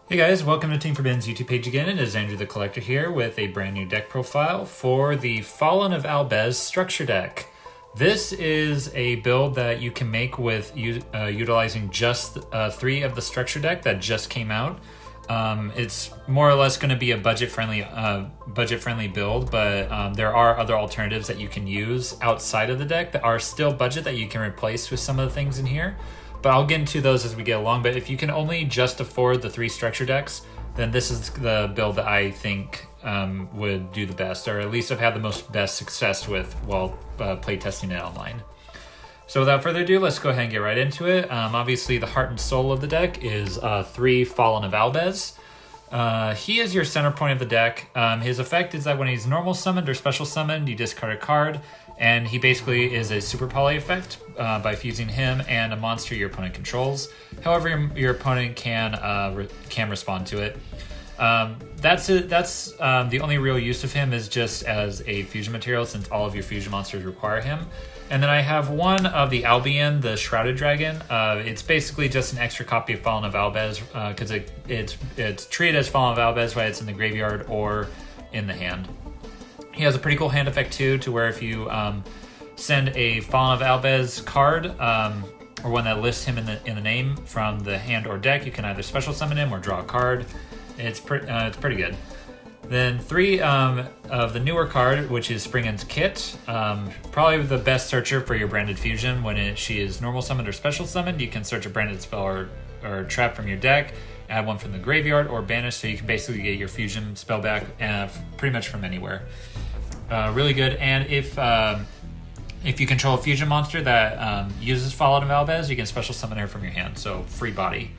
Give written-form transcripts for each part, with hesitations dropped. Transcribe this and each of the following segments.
Hey guys, welcome to Team Forbidden's YouTube page again. It is Andrew the Collector here with a brand new deck profile for the Fallen of Albaz structure deck. This is a build that you can make with utilizing just 3 of the structure deck that just came out. It's more or less going to be a budget-friendly build, but there are other alternatives that you can use outside of the deck that are still budget that you can replace with some of the things in here. But I'll get into those as we get along. But if you can only just afford the 3 structure decks, then this is the build that I think would do the best, or at least I've had the best success with while playtesting it online. So without further ado, let's go ahead and get right into it. Obviously, the heart and soul of the deck is 3 Fallen of Albaz. He is your center point of the deck. His effect is that when he's normal summoned or special summoned, you discard a card, and he basically is a super poly effect by fusing him and a monster your opponent controls. However, your opponent can respond to it. That's it. That's the only real use of him is just as a fusion material, since all of your fusion monsters require him. And then I have one of the Albion, the Shrouded Dragon. It's basically just an extra copy of Fallen of Albaz because it's treated as Fallen of Albaz, whether it's in the graveyard or in the hand. He has a pretty cool hand effect too, to where if you send a Fallen of Albaz card or one that lists him in the name from the hand or deck, you can either special summon him or draw a card. It's pretty good. Then 3 of the newer card, which is Springen's Kit. Probably the best searcher for your branded fusion. When she is normal summoned or special summoned, you can search a branded spell or trap from your deck, add one from the graveyard, or banish, so you can basically get your fusion spell back pretty much from anywhere. Really good. And if you control a fusion monster that uses Fallen of Albaz, you can special summon her from your hand, so free body.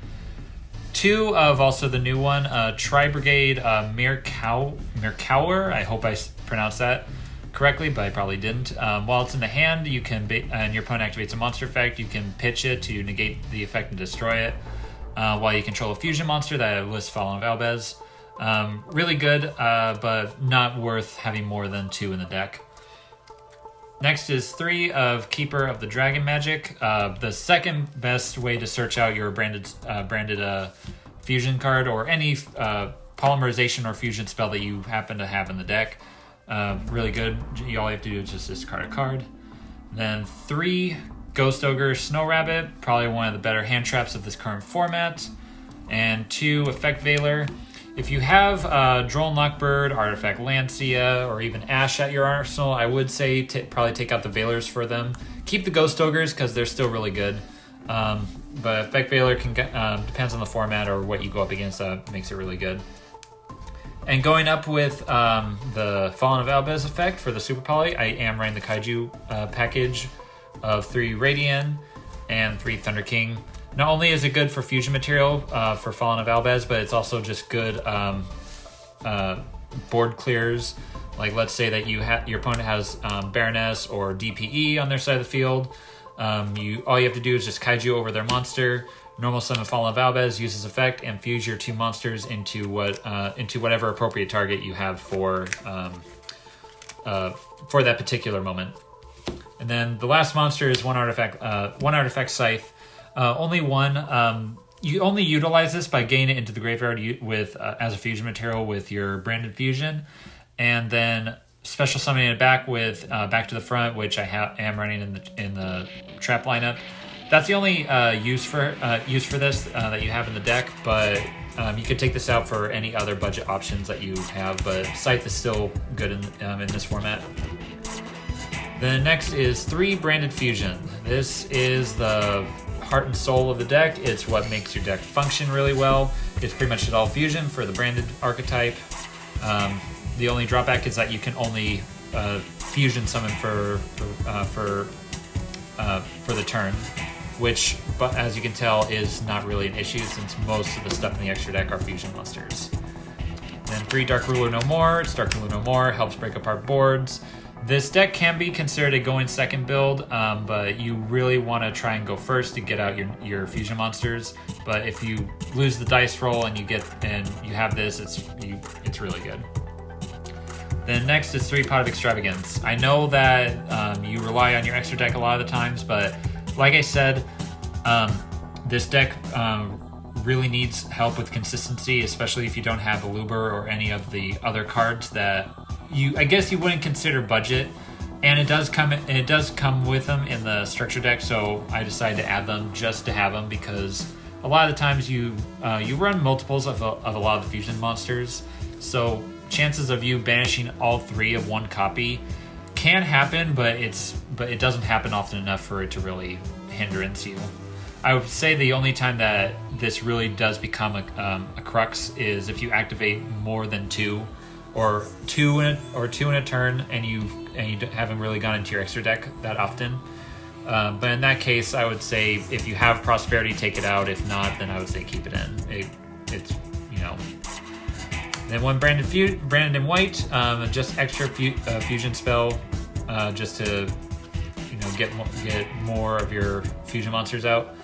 2 of also the new one, Tri-Brigade Mirkauer. I hope I pronounced that correctly, but I probably didn't. While it's in the hand, you can and your opponent activates a monster effect, you can pitch it to negate the effect and destroy it. While you control a fusion monster that lists Fallen of Albaz. Really good, but not worth having more than 2 in the deck. Next is 3 of Keeper of the Dragon Magic. The second best way to search out your branded fusion card or any polymerization or fusion spell that you happen to have in the deck. Really good. All you have to do is just discard a card. Then 3 Ghost Ogre Snow Rabbit, probably one of the better hand traps of this current format. And 2 Effect Veiler. If you have Droll and Lockbird, Artifact Lancia, or even Ash at your arsenal, I would say probably take out the Veilers for them. Keep the Ghost Ogres because they're still really good. But Effect Veiler depends on the format or what you go up against, makes it really good. And going up with the Fallen of Albaz effect for the Super Poly, I am running the Kaiju package of 3 Radiant and 3 Thunder King. Not only is it good for fusion material for Fallen of Albaz, but it's also just good board clears. Like, let's say that your opponent has Baroness or DPE on their side of the field. All you have to do is just Kaiju over their monster, normal summon Fallen of Albaz, use his effect, and fuse your 2 monsters into whatever appropriate target you have for that particular moment. And then the last monster is one artifact Scythe. Only one. You only utilize this by getting it into the graveyard as a fusion material with your branded fusion, and then special summoning it back with Back to the Front, which I am running in the trap lineup. That's the only use for this that you have in the deck. But you could take this out for any other budget options that you have. But Scythe is still good in this format. The next is 3 Branded Fusion. This is the heart and soul of the deck. It's what makes your deck function really well. It's pretty much all fusion for the branded archetype. The only drawback is that you can only fusion summon for the turn, which, but as you can tell, is not really an issue since most of the stuff in the extra deck are fusion monsters. Then 3 Dark Ruler No More. It's Dark Ruler No More, helps break apart boards. This deck can be considered a going second build, but you really want to try and go first to get out your fusion monsters. But if you lose the dice roll and you have this, it's really good. Then next is 3 Pot of Extravagance. I know that you rely on your extra deck a lot of the times, but like I said, this deck really needs help with consistency, especially if you don't have a Luber or any of the other cards that I guess you wouldn't consider budget. And it does come with them in the structure deck, so I decided to add them just to have them, because a lot of the times you run multiples of a lot of the fusion monsters, so chances of you banishing all 3 of one copy can happen, but it doesn't happen often enough for it to really hindrance you. I would say the only time that this really does become a crux is if you activate more than 2, or two in a turn, and you haven't really gone into your extra deck that often. But in that case, I would say if you have Prosperity, take it out. If not, then I would say keep it in. It's Then one branded in white, just extra fusion spell, just to get more of your fusion monsters out.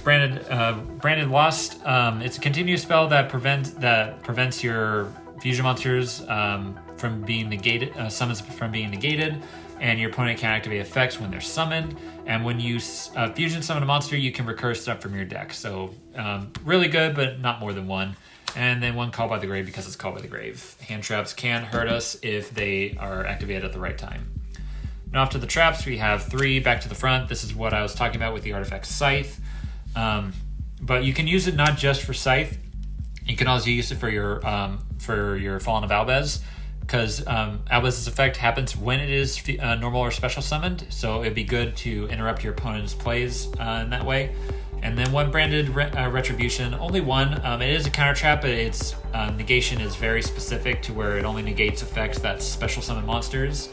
Branded Lost. It's a continuous spell that prevents your fusion monsters from being negated, summons from being negated, and your opponent can activate effects when they're summoned. And when you fusion summon a monster, you can recur stuff from your deck. So really good, but not more than one. And then one Called by the Grave, because it's Called by the Grave. Hand traps can hurt us if they are activated at the right time. Now off to the traps, we have 3 back to the front. This is what I was talking about with the artifact Scythe. But you can use it not just for Scythe. You can also use it for your Fallen of Albaz, because Albaz's effect happens when it is normal or special summoned, so it'd be good to interrupt your opponent's plays in that way. And then one branded Retribution, only one. It is a counter trap, but its negation is very specific to where it only negates effects that special summon monsters,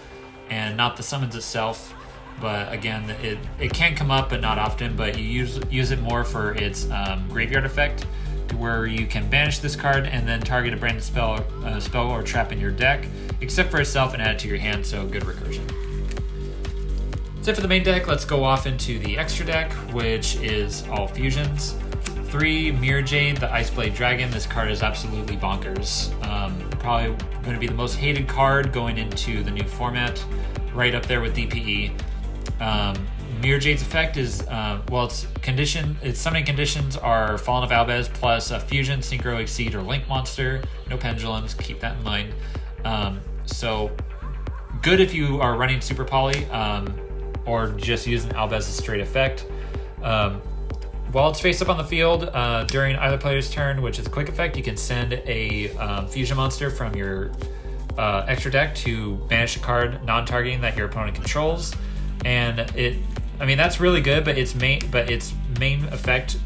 and not the summons itself. But again, it can come up, but not often. But you use it more for its graveyard effect, to where you can banish this card and then target a branded spell or trap in your deck, except for itself, and add it to your hand. So good recursion. That's it for the main deck. Let's go off into the extra deck, which is all fusions. 3 Mirror Jade, the Ice Blade Dragon. This card is absolutely bonkers. Probably going to be the most hated card going into the new format, right up there with DPE. Mirror Jade's effect is, its summoning conditions are Fallen of Albaz plus a Fusion, Synchro, Exceed, or Link monster. No pendulums, keep that in mind. So good if you are running Super Poly, or just using Albaz as a straight effect. While it's face up on the field, during either player's turn, which is a quick effect, you can send a Fusion monster from your extra deck to banish a card non-targeting that your opponent controls. And that's really good, but its main effect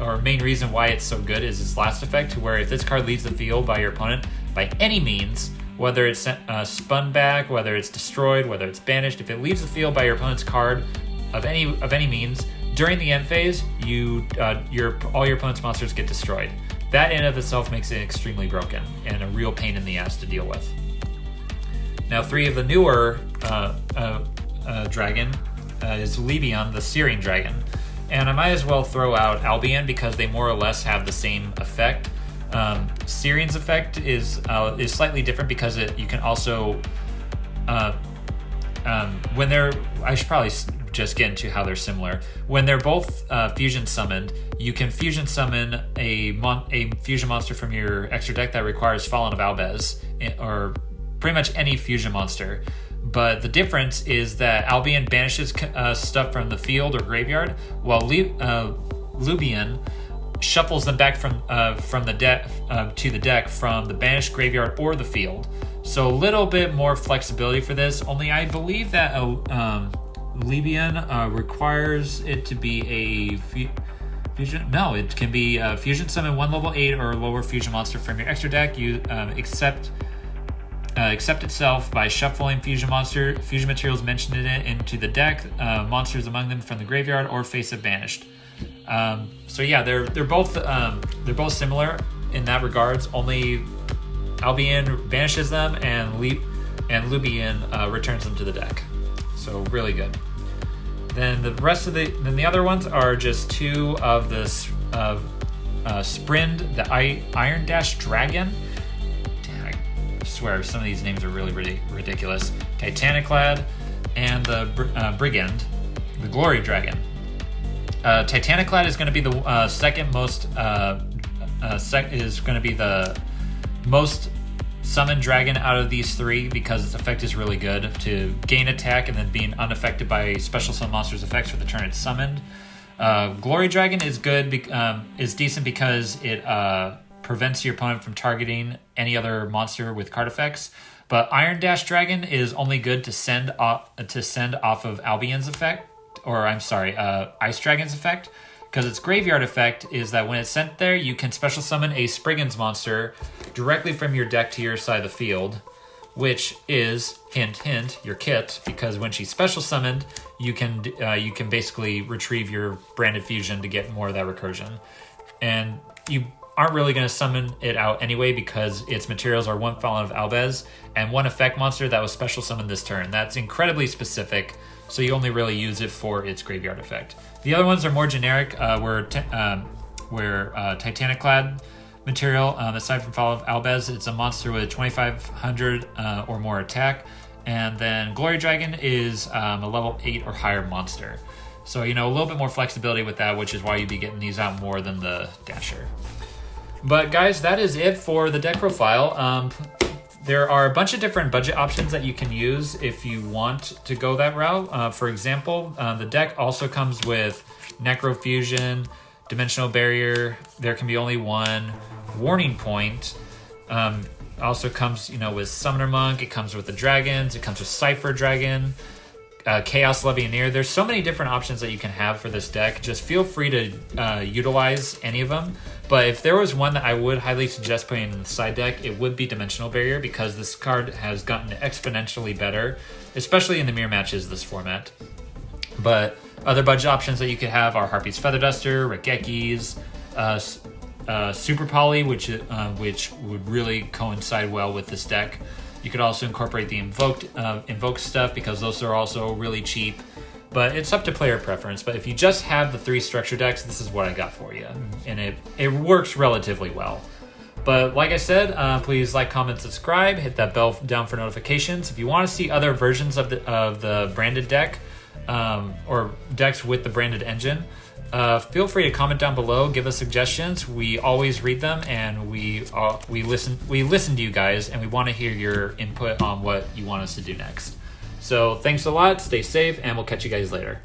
or main reason why it's so good is its last effect, to where if this card leaves the field by your opponent by any means, whether it's spun back, whether it's destroyed, whether it's banished, if it leaves the field by your opponent's card of any means during the end phase, all your opponent's monsters get destroyed. That in and of itself makes it extremely broken and a real pain in the ass to deal with. Now 3 of the newer dragon is Lebion, the Syrian dragon, and I might as well throw out Albion because they more or less have the same effect. Syrian's effect is slightly different because you can also when they're, I should probably just get into how they're similar. When they're both fusion summoned, you can fusion summon a fusion monster from your extra deck that requires Fallen of Albaz, or pretty much any fusion monster. But the difference is that Albion banishes stuff from the field or graveyard, while Lubion shuffles them back from the deck to the deck from the banished graveyard or the field. So a little bit more flexibility for this. Only I believe that Lebion requires it to be a fusion. No, it can be fusion summon 1 level 8 or lower fusion monster from your extra deck. You accept itself by shuffling fusion materials mentioned in it into the deck, monsters among them from the graveyard, or face it banished. So yeah, they're both similar in that regards. Only Albion banishes them, and Lubion returns them to the deck. So really good. Then the other ones are just 2 of the Sprind, the Iron Dash Dragon. I swear some of these names are really ridiculous. Titaniclad, and the Brigand, the Glory Dragon. Titaniclad is going to be the second most is going to be the most summoned dragon out of these three because its effect is really good to gain attack and then being unaffected by special summon monsters' effects for the turn it's summoned. Glory Dragon is good, is decent because it prevents your opponent from targeting any other monster with card effects. But Iron Dash Dragon is only good to send off of Albion's effect, or I'm sorry, Ice Dragon's effect. Because its graveyard effect is that when it's sent there, you can special summon a Spriggan's monster directly from your deck to your side of the field, which is, hint, hint, your kit, because when she's special summoned, you can basically retrieve your Branded Fusion to get more of that recursion. And you aren't really going to summon it out anyway because its materials are one Fallen of Albaz and one effect monster that was special summoned this turn. That's incredibly specific, so you only really use it for its graveyard effect. The other ones are more generic, where Titaniclad material, aside from Fallen of Albaz, it's a monster with 2,500 or more attack, and then Glory Dragon is a level 8 or higher monster. So, a little bit more flexibility with that, which is why you'd be getting these out more than the Dasher. But guys, that is it for the deck profile. There are a bunch of different budget options that you can use if you want to go that route. For example, the deck also comes with Necrofusion, Dimensional Barrier, there can be only one, Warning Point. Also comes, with Summoner Monk, it comes with the dragons, it comes with Cypher Dragon, Chaos Legionnaire. There's so many different options that you can have for this deck. Just feel free to utilize any of them. But if there was one that I would highly suggest putting in the side deck, it would be Dimensional Barrier, because this card has gotten exponentially better, especially in the mirror matches this format. But other budget options that you could have are Harpy's Feather Duster, Regekis, Super Poly, which would really coincide well with this deck. You could also incorporate the invoked stuff, because those are also really cheap. But it's up to player preference. But if you just have the 3 structure decks, this is what I got for you. And it works relatively well. But like I said, please like, comment, subscribe, hit that bell down for notifications. If you want to see other versions of the branded deck, or decks with the branded engine, feel free to comment down below, give us suggestions. We always read them, and we listen to you guys, and we want to hear your input on what you want us to do next. So thanks a lot, stay safe, and we'll catch you guys later.